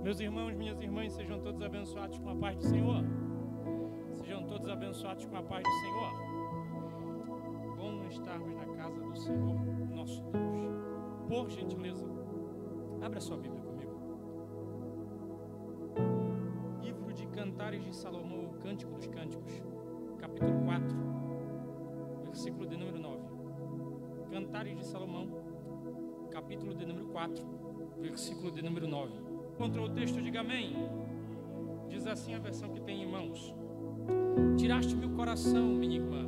Meus irmãos, minhas irmãs, sejam todos abençoados com a paz do Senhor. Sejam todos abençoados com a paz do Senhor. Bom estarmos na casa do Senhor, nosso Deus. Por gentileza, abra sua Bíblia comigo. Livro de Cantares de Salomão, o Cântico dos Cânticos, capítulo 4, versículo de número 9. Cantares de Salomão, capítulo de número 4, versículo de número 9. Contra o texto, diga amém. Diz assim a versão que tem em mãos: tiraste-me o coração, minha irmã,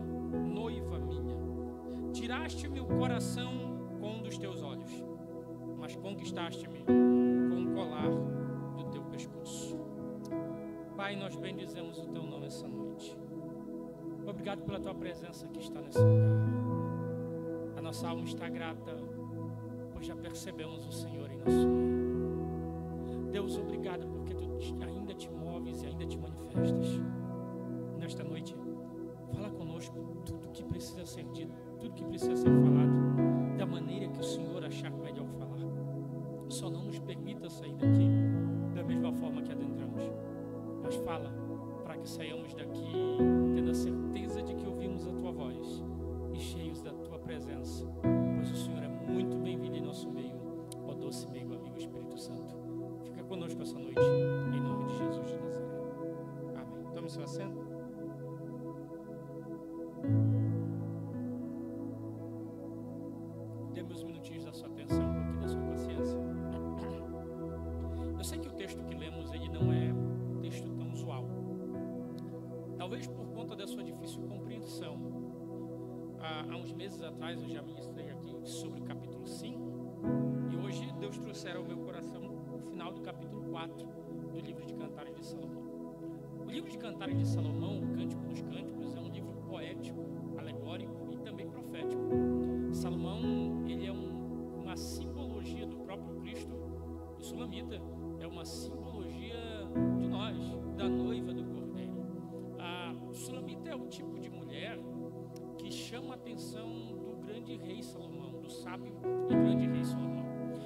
noiva minha. Tiraste-me o coração com um dos teus olhos, mas conquistaste-me com o colar do teu pescoço. Pai, nós bendizemos o teu nome essa noite. Obrigado pela tua presença que está nesse lugar. A nossa alma está grata, pois já percebemos o Senhor em nosso meio. Deus, obrigado porque tu ainda te moves e ainda te manifestas. Nesta noite, fala conosco tudo que precisa ser dito, tudo que precisa ser falado, da maneira que o Senhor achar melhor falar. Só não nos permita sair daqui da mesma forma que adentramos, mas fala para que saiamos daqui tendo a certeza de que ouvimos a tua voz e cheios da tua presença, pois o Senhor é muito bem-vindo em nosso meio, ó doce meio amigo Espírito Santo. Fica conosco essa noite, em nome de Jesus de Nazaré. Amém. Tome seu assento. Dê meus minutinhos da sua atenção, um pouquinho da sua paciência. Eu sei que o texto que lemos, ele não é um texto tão usual. Talvez por conta da sua difícil compreensão. Há uns meses atrás eu já ministrei aqui sobre o capítulo 5. E hoje Deus trouxera ao meu coração o final do capítulo 4 do livro de Cantares de Salomão. O livro de Cantares de Salomão, o Cântico dos Cânticos, é um livro poético, alegórico e também profético. Salomão, ele é uma simbologia do próprio Cristo. O sulamita é uma simbologia de nós, da noiva do Cordeiro. O sulamita é o tipo de mulher que chama a atenção do grande rei Salomão, do sábio e grande rei Salomão.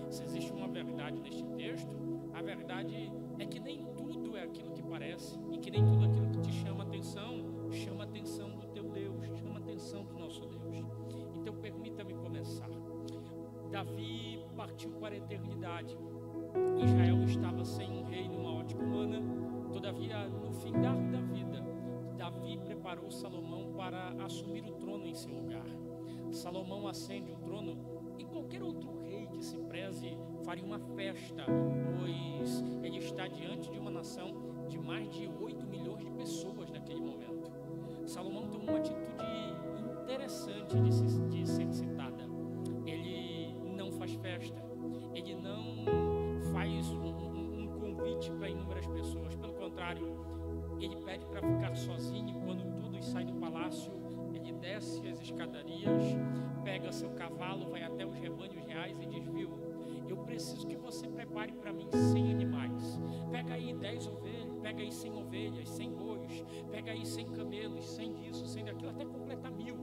Se existe uma verdade neste texto, a verdade é que nem tudo é aquilo que parece, e que nem tudo aquilo que te chama a atenção do teu Deus, chama a atenção do nosso Deus. Então permita-me começar. Davi partiu para a eternidade. Israel estava sem um rei numa ótica humana. Todavia, no findar da vida, Davi preparou Salomão para assumir o trono em seu lugar. Salomão ascende o trono e qualquer outro rei que se preze faria uma festa, pois ele está diante de uma nação de mais de 8 milhões de pessoas naquele momento. Salomão tem uma atitude interessante de ser citada. Ele não faz festa, ele não faz um convite para inúmeras pessoas. Pelo contrário, ele pede para ficar sozinho. Quando todos saem do palácio, ele desce as escadarias, pega seu cavalo, vai até os rebanhos reais e diz: viu, eu preciso que você prepare para mim 100 animais. Pega aí 10 ovelhas, pega aí 100 ovelhas, 100 bois, pega aí 100 camelos, 100 disso, 100 daquilo, até completar 1000.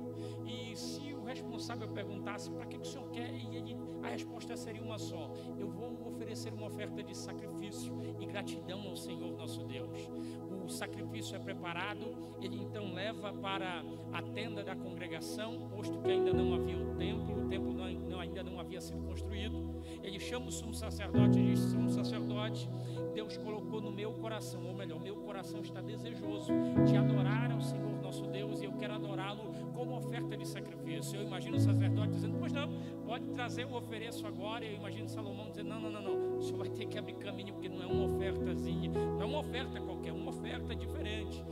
E se o responsável perguntasse: para que o senhor quer? E a resposta seria uma só: eu vou oferecer uma oferta de sacrifício e gratidão ao Senhor nosso Deus. O sacrifício é preparado, ele então leva para a tenda da congregação, posto que ainda não havia o templo ainda não havia sido construído. Ele chama o sumo sacerdote e diz: sumo sacerdote, Deus colocou no meu coração, ou melhor, meu coração está desejoso de adorar ao Senhor nosso Deus, e eu quero adorá-lo como oferta de sacrifício. Eu imagino o sacerdote dizendo: pois não, pode trazer, eu ofereço agora. Eu imagino Salomão dizendo: não, o senhor vai ter que abrir caminho, porque não é uma ofertazinha, não é uma oferta qualquer, é uma oferta diferente.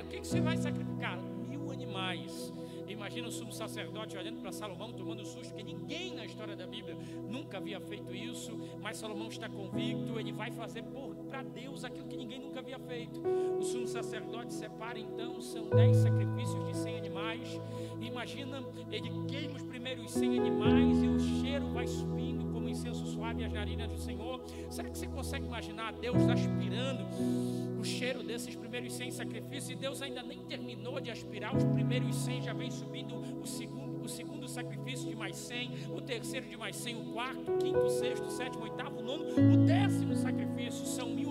O que você vai sacrificar? 1000 animais. Imagina o sumo sacerdote olhando para Salomão, tomando susto, que ninguém na história da Bíblia nunca havia feito isso, mas Salomão está convicto, ele vai fazer para Deus aquilo que ninguém nunca havia feito. O sumo sacerdote separa então, são 10 sacrifícios de 100 animais. Imagina, ele queima os primeiros 100 animais e o cheiro vai subindo como incenso suave às narinas do Senhor. Será que você consegue imaginar Deus aspirando o cheiro desses primeiros 100 sacrifícios? E Deus ainda nem terminou de aspirar os primeiros 100, já vem subindo o segundo sacrifício de mais 100, o terceiro de mais 100, o quarto, o quinto, o sexto, o sétimo, o oitavo, o nono, o 10º sacrifício. São 1000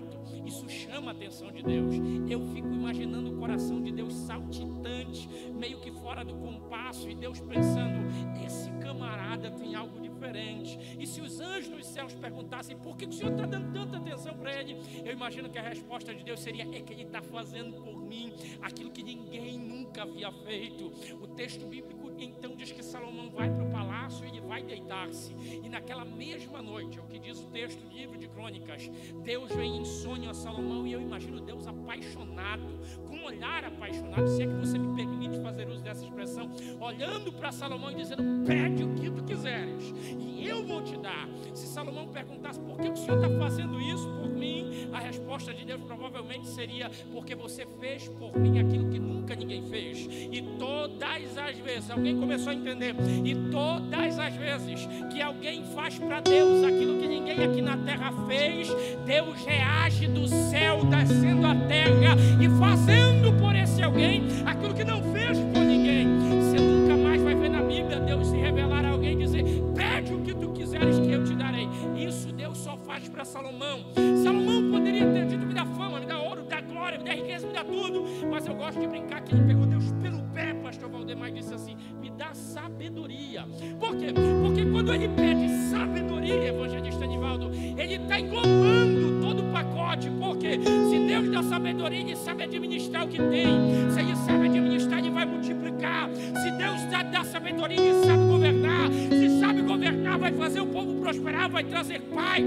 fato, isso chama a atenção de Deus. Eu fico imaginando o coração de Deus saltitante, meio que fora do compasso, e Deus pensando, esse camarada tem algo diferente. E se os anjos dos céus perguntassem, por que o Senhor está dando tanta atenção para ele? Eu imagino que a resposta de Deus seria, é que ele está fazendo por mim aquilo que ninguém nunca havia feito. O texto bíblico então diz que Salomão vai para o palácio e ele vai deitar-se. E naquela mesma noite, é o que diz o texto do livro de Crônicas, Deus vem em sonho a Salomão, e eu imagino Deus apaixonado, com um olhar apaixonado, se é que você me permite fazer uso dessa expressão, olhando para Salomão e dizendo, pede o que tu quiseres e eu vou te dar. Se Salomão perguntasse, por que o Senhor está fazendo isso por mim? A resposta de Deus provavelmente seria, porque você fez por mim aquilo que nunca ninguém fez. E todas as vezes, alguém começou a entender, e todas as vezes que alguém faz para Deus aquilo que ninguém aqui na terra fez, Deus reage do céu, descendo a terra e fazendo por esse alguém aquilo que não fez por ninguém. Você nunca mais vai ver na Bíblia Deus se revelar a alguém e dizer, pede o que tu quiseres que eu te darei. Isso Deus só faz para Salomão. Salomão poderia ter dito, me dá fama, me dá ouro, me dá glória, me dá riqueza, me dá tudo, mas eu gosto de brincar que ele pegou Deus pelo pé, pastor Valdemar, disse assim, me dá sabedoria. Por quê? Porque quando ele pede sabedoria, evangelista Nivaldo, ele está englobando todo o pacote. Porque se Deus dá sabedoria, ele sabe administrar o que tem. Se ele sabe administrar, ele vai multiplicar. Se Deus dá sabedoria, ele sabe governar. Se sabe governar, vai fazer o povo prosperar, vai trazer paz.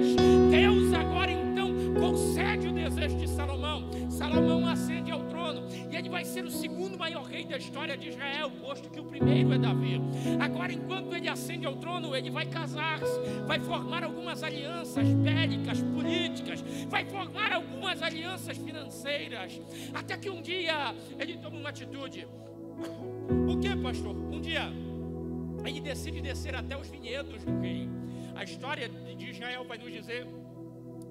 Deus agora então concede o desejo de Salomão. Salomão ascende ao trono e ele vai ser o segundo maior rei da história de Israel, posto que o primeiro é Davi. Agora, enquanto ele ascende ao trono, ele vai casar-se, vai formar algumas alianças bélicas, políticas, vai formar algumas alianças financeiras, até que um dia ele toma uma atitude. O que, pastor? Um dia ele decide descer até os vinhedos do rei. A história de Israel vai nos dizer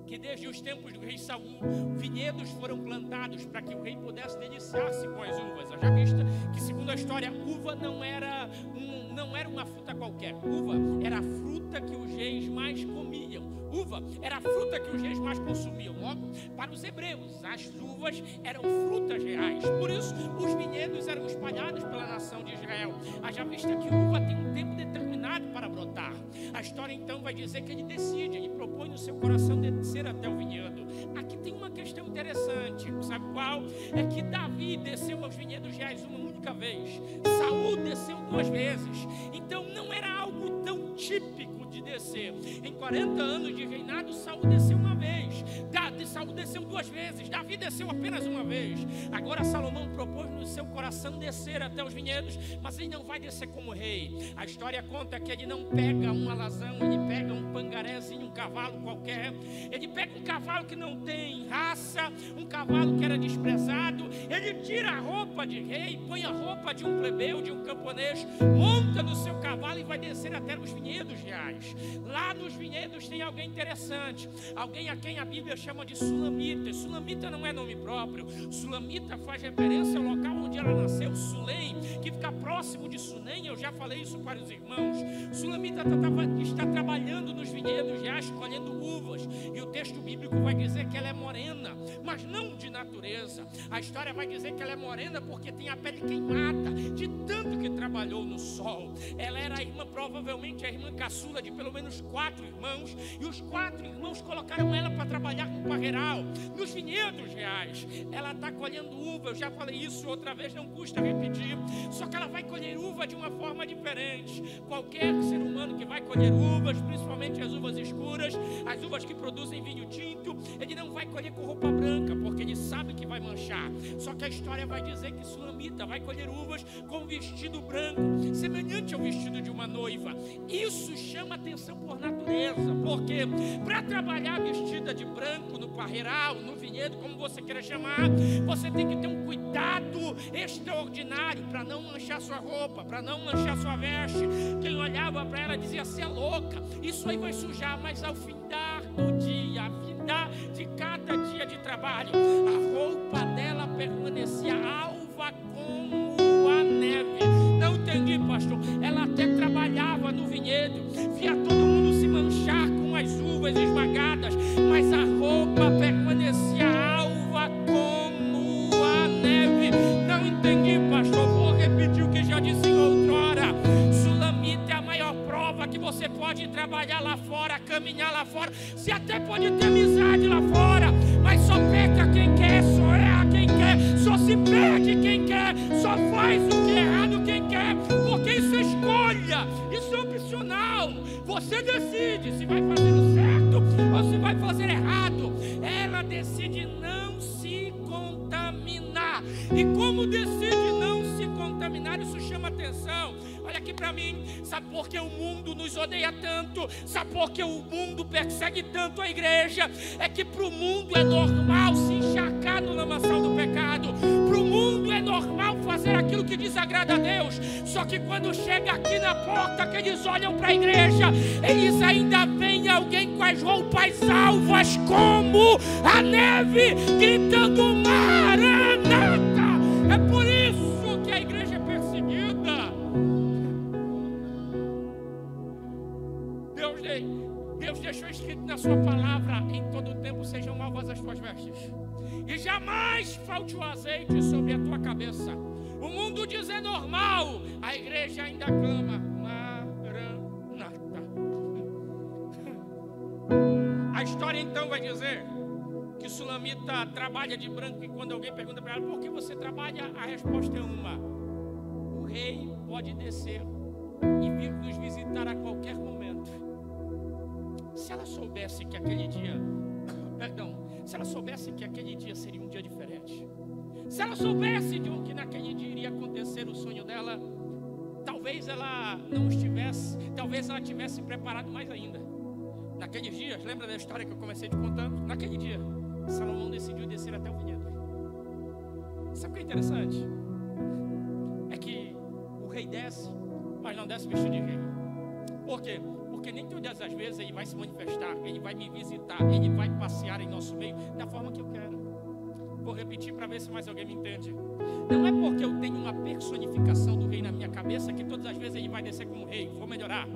que desde os tempos do rei Saul, vinhedos foram plantados para que o rei pudesse deliciar-se com as uvas. Já vista que, segundo a história, uva não era uma fruta qualquer. Uva era a fruta que os reis mais comiam. Uva era a fruta que os reis mais consumiam. Logo, para os hebreus, as uvas eram frutas reais. Por isso, os vinhedos eram espalhados pela nação de Israel. Haja vista que uva tem um tempo determinado para brotar. A história então vai dizer que ele decide, ele propõe no seu coração descer até o vinhedo. Aqui tem uma questão interessante, sabe qual? É que Davi desceu aos vinhedos reais uma única vez, Saul desceu 2 vezes. Então não era algo tão típico de descer. Em 40 anos de reinado, Saul desceu uma vez, Saul desceu 2 vezes, Davi desceu apenas uma vez. Agora Salomão propôs no seu coração descer até os vinhedos, mas ele não vai descer como rei. A história conta que ele não pega um alazão, ele pega um pangarézinho, um cavalo qualquer. Ele pega um cavalo que não tem raça, um cavalo que era desprezado. Ele tira a roupa de rei, põe a roupa de um plebeu, de um camponês, monta no seu cavalo e vai descer até os vinhedos reais. Lá nos vinhedos tem alguém interessante, alguém a quem a Bíblia chama de Sulamita. E Sulamita não é nome próprio. Sulamita faz referência ao local onde ela nasceu, Sulém, que fica próximo de Sunem. Eu já falei isso para os irmãos. Sulamita está trabalhando nos vinhedos reais, colhendo uvas, e o texto bíblico vai dizer que ela é morena, mas não de natureza. A história vai dizer que ela é morena porque tem a pele queimada de tanto que trabalhou no sol. Ela era a irmã, provavelmente a irmã caçula de pelo menos 4 irmãos, e os 4 irmãos colocaram ela para trabalhar no parreiral, nos vinhedos reais. Ela está colhendo uva, eu já falei isso outra vez, não custa repetir, só que ela vai colher uva de uma forma diferente. Qualquer ser humano que vai colher uvas, principalmente as uvas escuras, as uvas que produzem vinho tinto, ele não vai colher com roupa branca, porque ele sabe que vai manchar. Só que a história vai dizer que Sulamita vai colher uvas com um vestido branco, semelhante ao vestido de uma noiva. Isso chama atenção por natureza, porque para trabalhar vestida de branco no parreiral, no vinhedo, como você queira chamar, você tem que ter um cuidado extraordinário para não manchar sua roupa, para não manchar sua veste. Quem olhava para ela dizia, você é louca, isso aí vai sujar. Mas ao findar do dia, ao findar de cada dia de trabalho, a roupa dela permanecia alva como a neve. Não entendi, pastor. Ela até trabalhava no vinhedo, via todo mundo se manchar com as uvas esmagadas, mas a roupa permanecia caminhar lá fora. Você até pode ter amizade lá fora, mas só peca quem quer, só erra quem quer, só se perde quem quer, só faz o que é errado quem quer, porque isso é escolha, isso é opcional. Você decide se vai fazer o certo ou se vai fazer errado. Ela decide não se contaminar. E como decide não se contaminar, isso chama atenção. Olha aqui para mim, sabe por que o mundo nos odeia tanto? Sabe por que o mundo persegue tanto a igreja? É que para o mundo é normal se encharcar no lamaçal do pecado. Para o mundo é normal fazer aquilo que desagrada a Deus. Só que quando chega aqui na porta, que eles olham para a igreja, eles ainda veem alguém com as roupas alvas como a neve, gritando Maranata. É por isso que a igreja é perseguida. Deus deixou escrito na sua palavra: em todo tempo sejam alvas as tuas vestes, e jamais falte o azeite sobre a tua cabeça. O mundo diz é normal, a igreja ainda clama Maranata. A história então vai dizer que Sulamita trabalha de branco, e quando alguém pergunta para ela por que você trabalha, a resposta é uma: o rei pode descer e vir nos visitar a qualquer momento. Se ela soubesse que aquele dia, se ela soubesse que aquele dia seria um dia diferente, se ela soubesse que naquele dia iria acontecer o sonho dela, talvez ela não estivesse, talvez ela tivesse preparado mais ainda. Naqueles dias, lembra da história que eu comecei te contando? Naquele dia, Salomão decidiu descer até o vinhedo. Sabe o que é interessante? É que o rei desce, mas não desce vestido de rei. Por quê? Porque nem todas as vezes ele vai se manifestar, ele vai me visitar, ele vai passear em nosso meio da forma que eu quero. Vou repetir para ver se mais alguém me entende. Não é porque eu tenho uma personificação do rei na minha cabeça que todas as vezes ele vai descer como rei. Vou melhorar.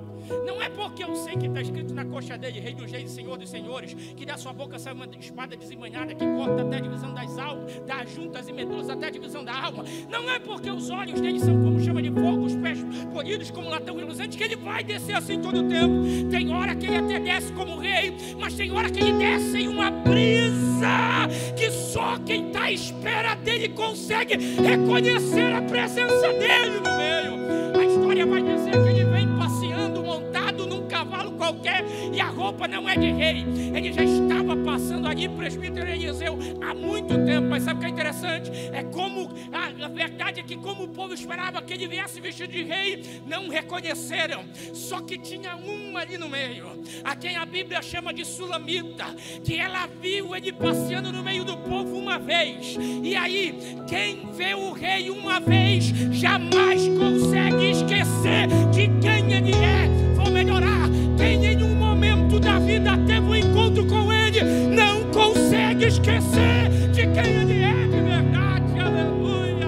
Não é porque eu sei que está escrito na coxa dele, rei dos reis e senhor dos senhores, que da sua boca sai uma espada desembanhada que corta até a divisão das almas, das juntas e medulas até a divisão da alma. Não é porque os olhos dele são como chama de fogo, os pés polidos como latão reluzente, que ele vai descer assim todo o tempo. Tem hora que ele até desce como rei, mas tem hora que ele desce em uma brisa que só quem está à espera dele consegue reconhecer a presença dele no meio. A história vai dizer que ele vem passeando montado num cavalo qualquer e a roupa não é de rei. Ele já estava passando ali, presbítero Eliseu, há muito tempo. Mas sabe o que é interessante? É como a verdade é que como o povo esperava que ele viesse vestido de rei, não reconheceram. Só que tinha uma ali no meio, a quem a Bíblia chama de Sulamita, que ela viu ele passeando no meio do povo uma vez. E aí, quem vê o rei uma vez jamais consegue esquecer de quem ele é. Vou melhorar. Quem em um momento da vida teve um encontro com ele não consegue esquecer de quem ele é de verdade. Aleluia.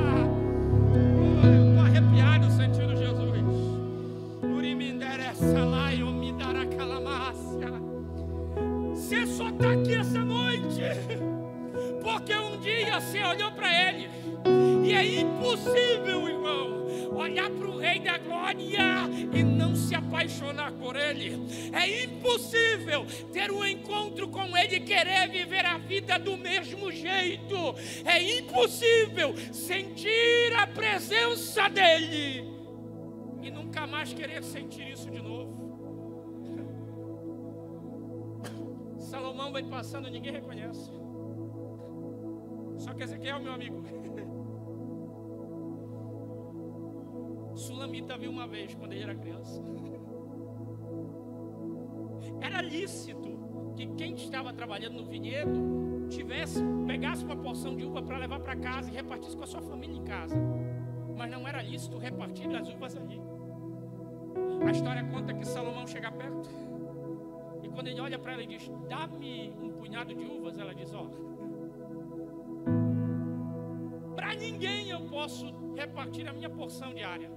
Eu estou arrepiado sentindo Jesus. Você só está aqui essa noite porque um dia você olhou para ele. E é impossível, irmão, olhar para o Rei da Glória e não se apaixonar por Ele. É impossível ter um encontro com Ele e querer viver a vida do mesmo jeito. É impossível sentir a presença dEle e nunca mais querer sentir isso de novo. Salomão vai passando, ninguém reconhece. Só que Ezequiel, meu amigo, Sulamita viu uma vez quando ele era criança. Era lícito que quem estava trabalhando no vinhedo pegasse uma porção de uva para levar para casa e repartisse com a sua família em casa. Mas não era lícito repartir as uvas ali. A história conta que Salomão chega perto e quando ele olha para ela e diz: dá-me um punhado de uvas, ela diz: ó, para ninguém eu posso repartir a minha porção diária,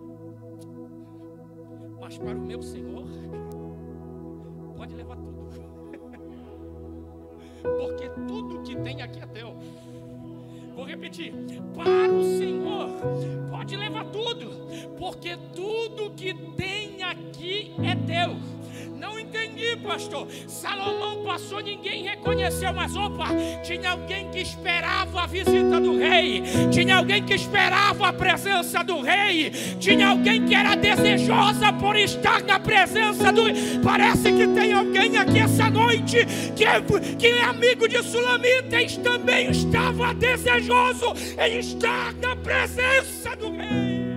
mas para o meu Senhor pode levar tudo, porque tudo que tem aqui é teu. Vou repetir: para o Senhor pode levar tudo, porque tudo que tem aqui é teu. Não entendi pastor? Salomão passou, ninguém reconheceu, mas opa, tinha alguém que esperava a visita do rei, tinha alguém que esperava a presença do rei, tinha alguém que era desejosa por estar na presença do rei. Parece que tem alguém aqui essa noite que é amigo de Sulamites, também estava desejoso em estar na presença do rei.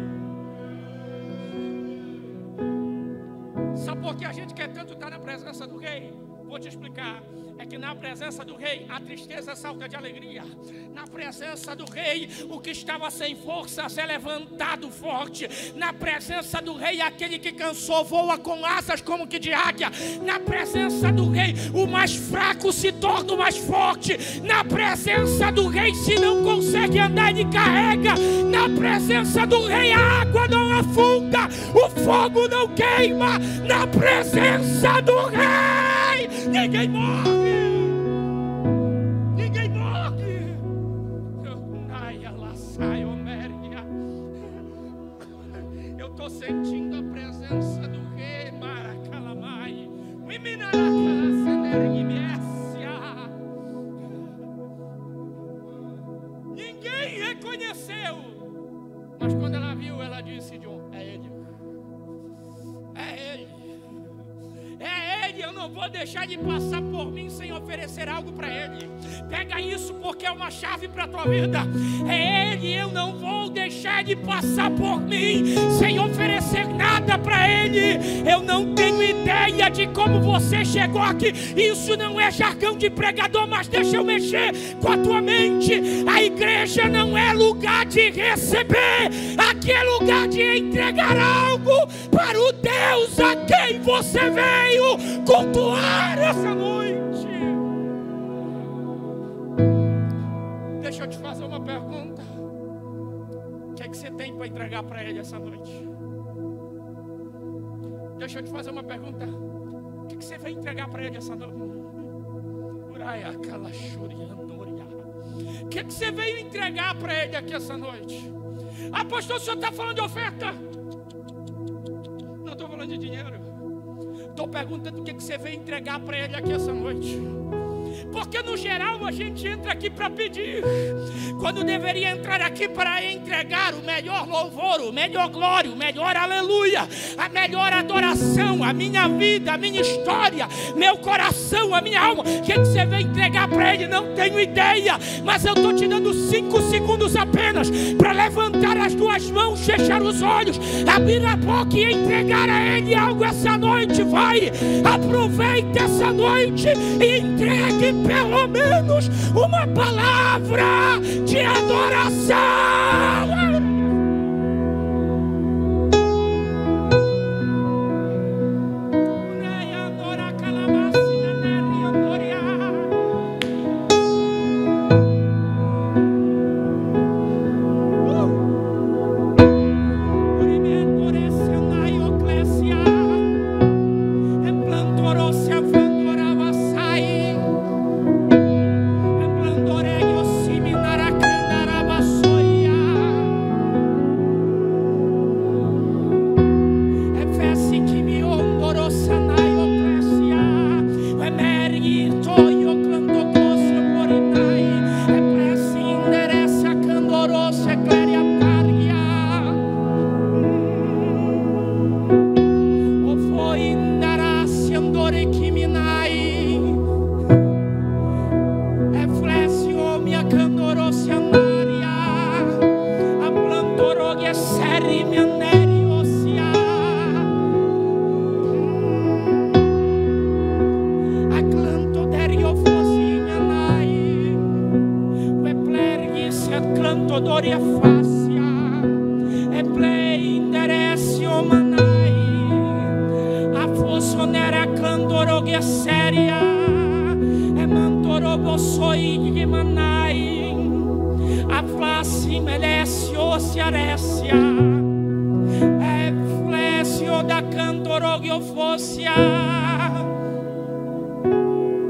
Sabe por que a gente quer tanto estar na presença do rei? Vou te explicar. É que na presença do rei a tristeza salta de alegria. Na presença do rei o que estava sem forças é levantado forte. Na presença do rei aquele que cansou voa com asas como que de águia. Na presença do rei o mais fraco se torna o mais forte. Na presença do rei, se não consegue andar, ele carrega. Na presença do rei a água não afunda, o fogo não queima. Na presença do rei ninguém morre. Ninguém morre. Eu estou sentindo a presença do rei. Maracalamai. Ninguém reconheceu. Mas quando ela viu, ela disse: John, é ele. É ele. É ele, eu não vou deixar de passar por mim sem oferecer algo para ele. Pega isso porque é uma chave para a tua vida. É ele, eu não vou deixar de passar por mim sem oferecer nada para ele. Eu não tenho ideia de como você chegou aqui. Isso não é jargão de pregador, mas deixa eu mexer com a tua mente. A igreja não é lugar de receber, aqui é lugar de entregar algo para o Deus a quem você veio cultuar essa noite. Deixa eu te fazer uma pergunta. O que é que você tem para entregar para ele essa noite? Deixa eu te fazer uma pergunta. O que é que você vai entregar para ele essa noite? O que é que você veio entregar para ele aqui essa noite? Ah, pastor, o senhor está falando de oferta? Não estou falando de dinheiro. Estou perguntando o que você veio entregar para ele aqui essa noite. Porque no geral a gente entra aqui para pedir, quando deveria entrar aqui para entregar o melhor louvor, o melhor glória, o melhor aleluia, a melhor adoração, a minha vida, a minha história, meu coração, a minha alma. O que você veio entregar para ele? Não tenho ideia, mas eu estou te dando 5 segundos apenas para levantar as duas mãos, fechar os olhos, abrir a boca e entregar a ele algo essa noite. Vai, aproveita essa noite e entregue pelo menos uma palavra de adoração.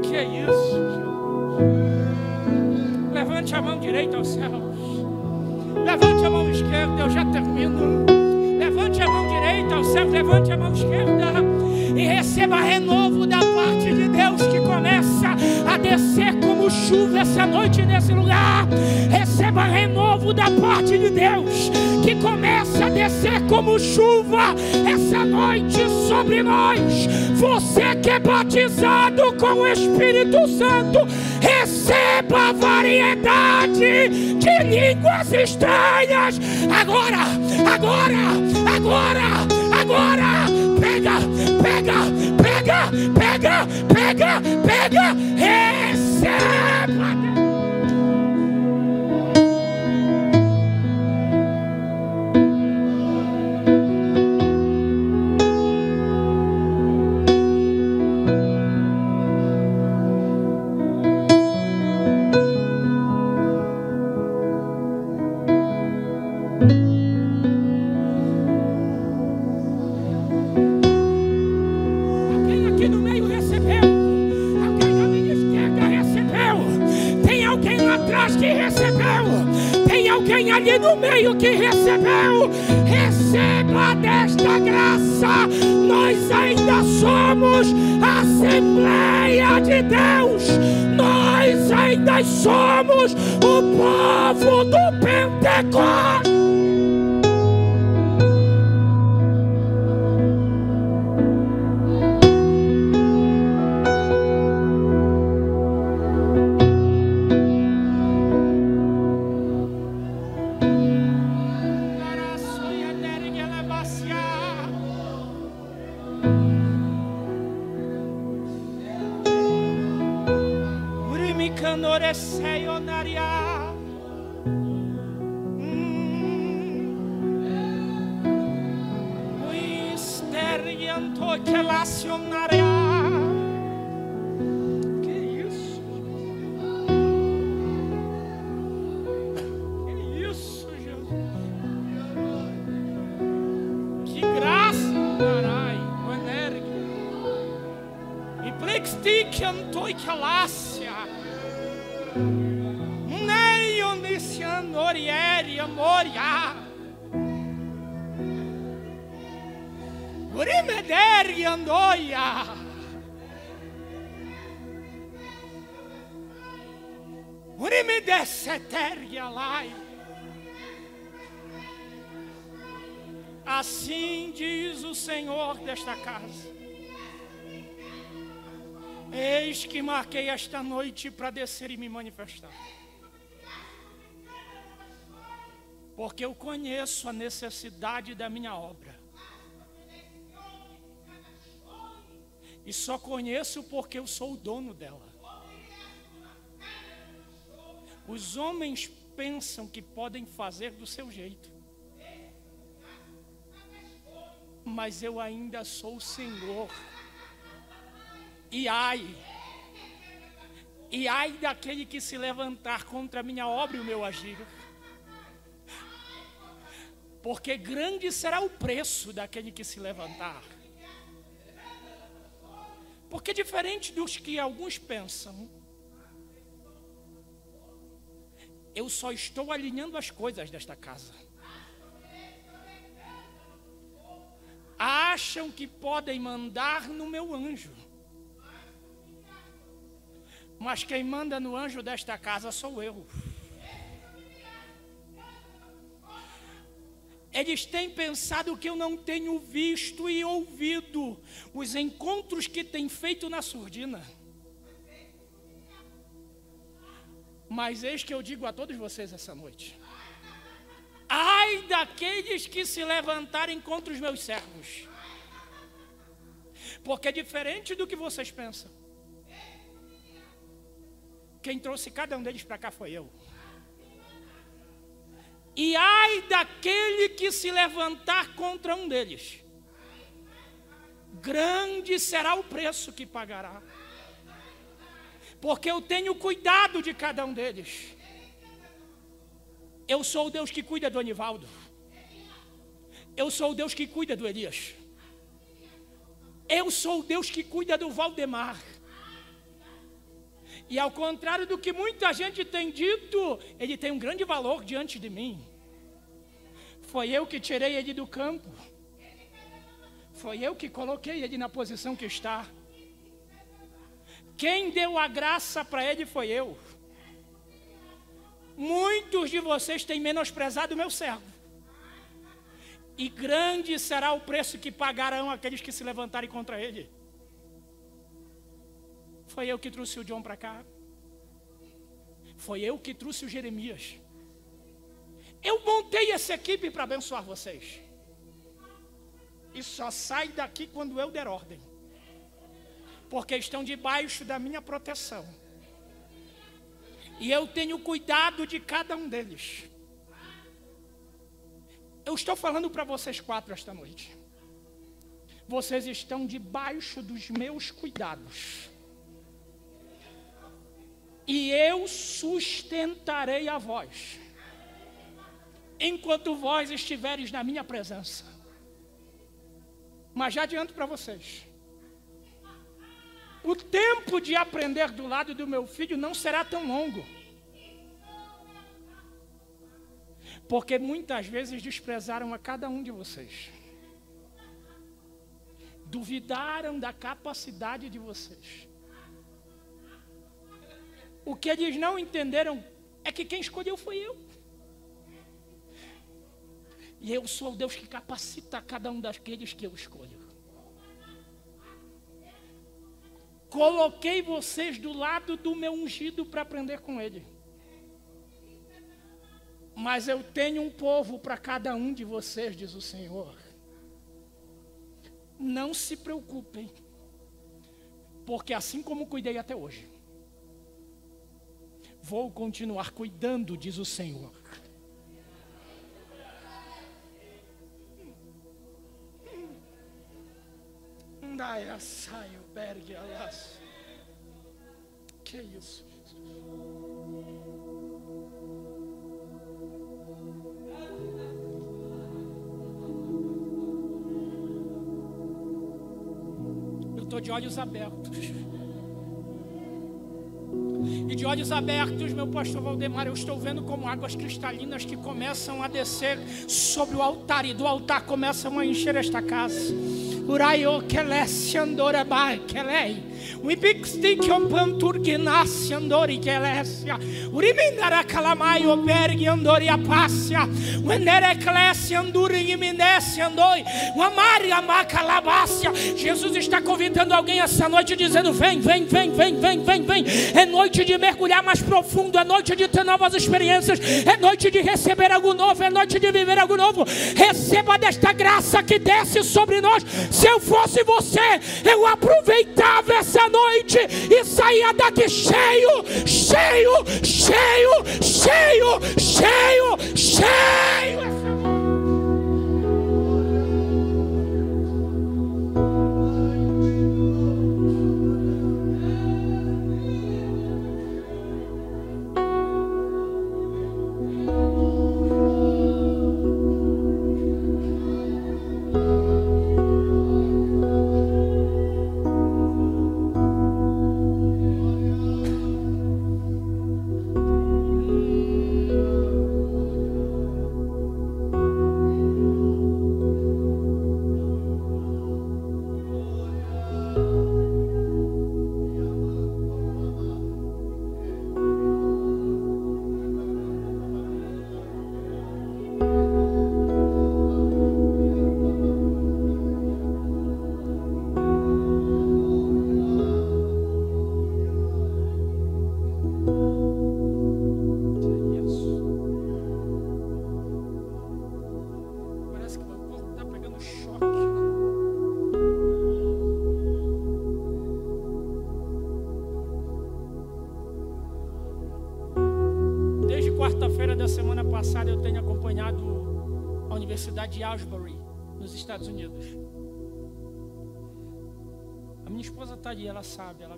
Que é isso? Levante a mão direita aos céus. Levante a mão esquerda, eu já termino. Levante a mão direita aos céus, levante a mão esquerda. e receba renovo da parte de Deus que começa a descer como chuva essa noite nesse lugar. Receba renovo da parte de Deus que começa a descer como chuva essa noite sobre nós. Você que é batizado com o Espírito Santo, receba a variedade de línguas estranhas. Agora, agora, agora, agora. Pega, pega, pega, pega, pega, pega. Receba. Ali no meio que recebeu, receba desta graça. Nós ainda somos a Assembleia de Deus, nós ainda somos o povo do Pentecostes. Assim diz o Senhor desta casa: eis que marquei esta noite para descer e me manifestar, porque eu conheço a necessidade da minha obra, e só conheço porque eu sou o dono dela. Os homens pensam que podem fazer do seu jeito, mas eu ainda sou o Senhor. E ai daquele que se levantar contra a minha obra e o meu agir, porque grande será o preço daquele que se levantar. Porque diferente dos que alguns pensam, eu só estou alinhando as coisas desta casa. Acham que podem mandar no meu anjo, mas quem manda no anjo desta casa sou eu. Eles têm pensado que eu não tenho visto e ouvido os encontros que têm feito na surdina. Mas eis que eu digo a todos vocês essa noite: ai daqueles que se levantarem contra os meus servos, porque diferente do que vocês pensam, quem trouxe cada um deles para cá foi eu. E ai daquele que se levantar contra um deles, grande será o preço que pagará, porque eu tenho cuidado de cada um deles. Eu sou o Deus que cuida do Anivaldo, eu sou o Deus que cuida do Elias, eu sou o Deus que cuida do Valdemar. E ao contrário do que muita gente tem dito, ele tem um grande valor diante de mim. Foi eu que tirei ele do campo, Foi eu que coloquei ele na posição que está. Quem deu a graça para ele foi eu. Muitos de vocês têm menosprezado o meu servo. E grande será o preço que pagarão aqueles que se levantarem contra ele. Foi eu que trouxe o John para cá. Foi eu que trouxe o Jeremias. Eu montei essa equipe para abençoar vocês. E só sai daqui quando eu der ordem. Porque estão debaixo da minha proteção. E eu tenho cuidado de cada um deles. Eu estou falando para vocês 4 esta noite. Vocês estão debaixo dos meus cuidados. E eu sustentarei a vós, enquanto vós estiveres na minha presença. Mas já adianto para vocês, o tempo de aprender do lado do meu filho não será tão longo. Porque muitas vezes desprezaram a cada um de vocês. Duvidaram da capacidade de vocês. O que eles não entenderam é que quem escolheu foi eu. E eu sou o Deus que capacita cada um daqueles que eu escolho. Coloquei vocês do lado do meu ungido para aprender com ele. Mas eu tenho um povo para cada um de vocês, diz o Senhor. Não se preocupem, porque assim como cuidei até hoje, vou continuar cuidando, diz o Senhor. Que isso? Eu estou de olhos abertos. E de olhos abertos, meu pastor Valdemar, eu estou vendo como águas cristalinas que começam a descer sobre o altar. E do altar começam a encher esta casa. Uraio kelesse andora bai kelei. Wipixtik panturginassi andori kelessia. Urimindara calamai obergi andori apassia. Wendere kelesse anduri imindesse andoi. Wamari amacalabassia. Jesus está convidando alguém essa noite dizendo: vem, vem, vem, vem, vem, vem, vem. É noite de mergulhar mais profundo, é noite de ter novas experiências, é noite de receber algo novo, é noite de viver algo novo. Receba desta graça que desce sobre nós. Se eu fosse você, eu aproveitava essa noite e saía daqui cheio, cheio, cheio, cheio, cheio, cheio. Quarta-feira da semana passada eu tenho acompanhado a Universidade de Asbury, nos Estados Unidos. A minha esposa está ali, ela sabe, ela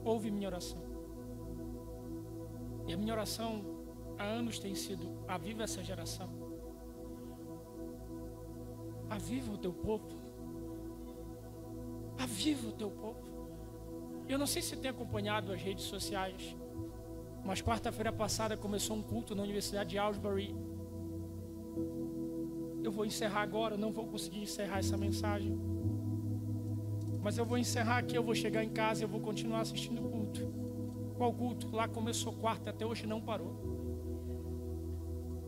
ouve minha oração. E a minha oração há anos tem sido: aviva essa geração. Aviva o teu povo. Aviva o teu povo. Eu não sei se tem acompanhado as redes sociais, mas quarta-feira passada começou um culto na Universidade de Asbury. Eu vou encerrar agora, não vou conseguir encerrar essa mensagem. Mas eu vou encerrar aqui, eu vou chegar em casa e eu vou continuar assistindo o culto. Qual culto? Lá começou quarta, até hoje não parou.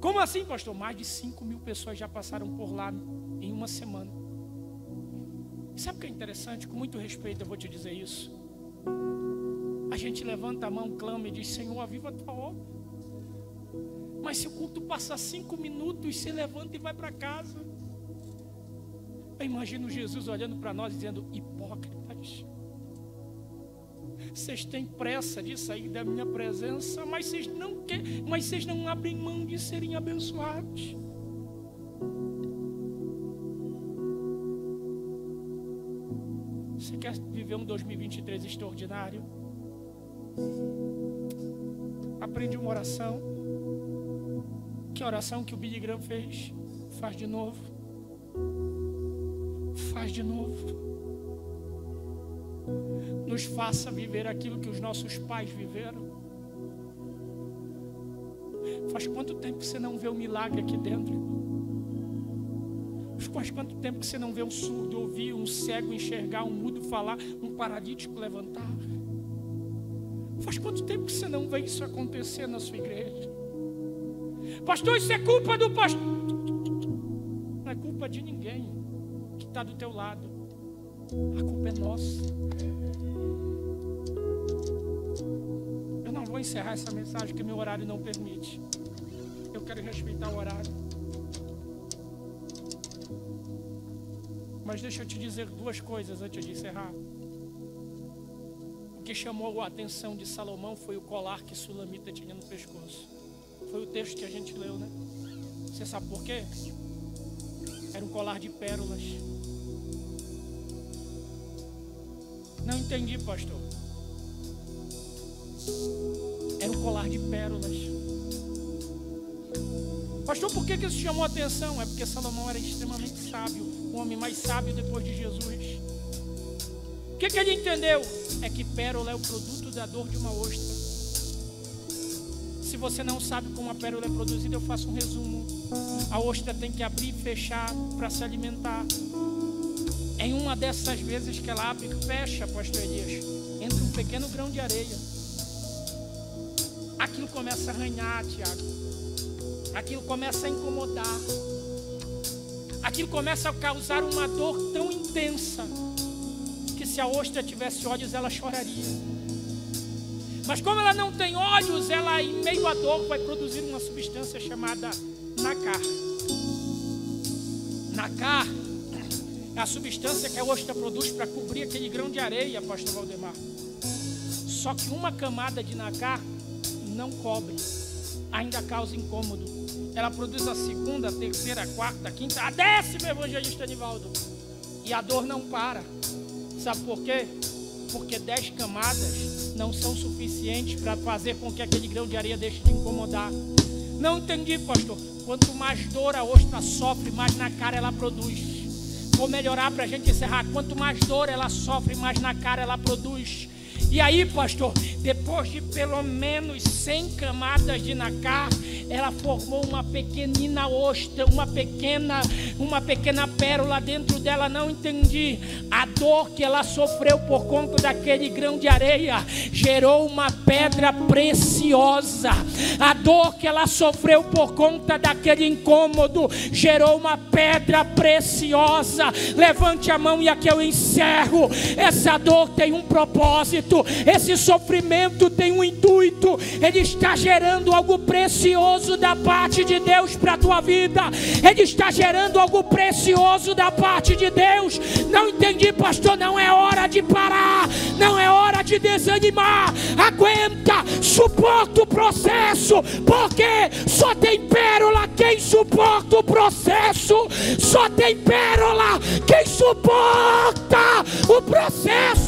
Como assim, pastor? Mais de 5.000 pessoas já passaram por lá em uma semana. E sabe o que é interessante? Com muito respeito eu vou te dizer isso. A gente levanta a mão, clama e diz: Senhor, aviva a tua obra. Mas se o culto passar 5 minutos, você levanta e vai para casa. Eu imagino Jesus olhando para nós dizendo: hipócritas, vocês têm pressa de sair da minha presença, mas vocês não abrem mão de serem abençoados. Você quer viver um 2023 extraordinário? Aprende uma oração. Que oração que o Billy Graham fez? Faz de novo. Faz de novo. Nos faça viver aquilo que os nossos pais viveram. Faz quanto tempo que você não vê um milagre aqui dentro? Faz quanto tempo que você não vê um surdo ouvir, um cego enxergar, um mudo falar, um paralítico levantar? Faz quanto tempo que você não vê isso acontecer na sua igreja? Pastor, isso é culpa do pastor. Não é culpa de ninguém que está do teu lado. A culpa é nossa. Eu não vou encerrar essa mensagem porque meu horário não permite. Eu quero respeitar o horário. Mas deixa eu te dizer 2 coisas antes de encerrar. O que chamou a atenção de Salomão foi o colar que Sulamita tinha no pescoço. Foi o texto que a gente leu, né? Você sabe por quê? Era um colar de pérolas. Não entendi, pastor. Era um colar de pérolas. Pastor, por que isso chamou a atenção? É porque Salomão era extremamente sábio, o homem mais sábio depois de Jesus. O que ele entendeu? É que pérola é o produto da dor de uma ostra. Se você não sabe como a pérola é produzida, eu faço um resumo. A ostra tem que abrir e fechar para se alimentar. Em uma dessas vezes que ela abre e fecha, pastor Elias, entra um pequeno grão de areia. Aquilo começa a arranhar, Tiago. Aquilo começa a incomodar. Aquilo começa a causar uma dor tão intensa que se a ostra tivesse olhos, ela choraria. Mas como ela não tem olhos, ela em meio à dor vai produzir uma substância chamada nácar. Nácar é a substância que a ostra produz para cobrir aquele grão de areia, pastor Valdemar. Só que uma camada de nácar não cobre, ainda causa incômodo. Ela produz a segunda, a terceira, a quarta, a quinta, a 10ª, evangelista Anivaldo. E a dor não para. Sabe por quê? Porque 10 camadas não são suficientes para fazer com que aquele grão de areia deixe de incomodar. Não entendi, pastor. Quanto mais dor a ostra sofre, mais na cara ela produz. Vou melhorar para a gente encerrar. Quanto mais dor ela sofre, mais na cara ela produz. E aí, pastor, depois de pelo menos 100 camadas de nácar, ela formou uma pequenina ostra, uma pequena pérola dentro dela. Não entendi. A dor que ela sofreu por conta daquele grão de areia gerou uma pedra preciosa. A dor que ela sofreu por conta daquele incômodo gerou uma pedra preciosa. Levante a mão e aqui eu encerro. Essa dor tem um propósito. Esse sofrimento tem um intuito. Ele está gerando algo precioso da parte de Deus para a tua vida. Ele está gerando algo precioso da parte de Deus. Não entendi, pastor. Não é hora de parar. Não é hora de desanimar. Aguenta, suporta o processo, porque só tem pérola quem suporta o processo. Só tem pérola quem suporta o processo.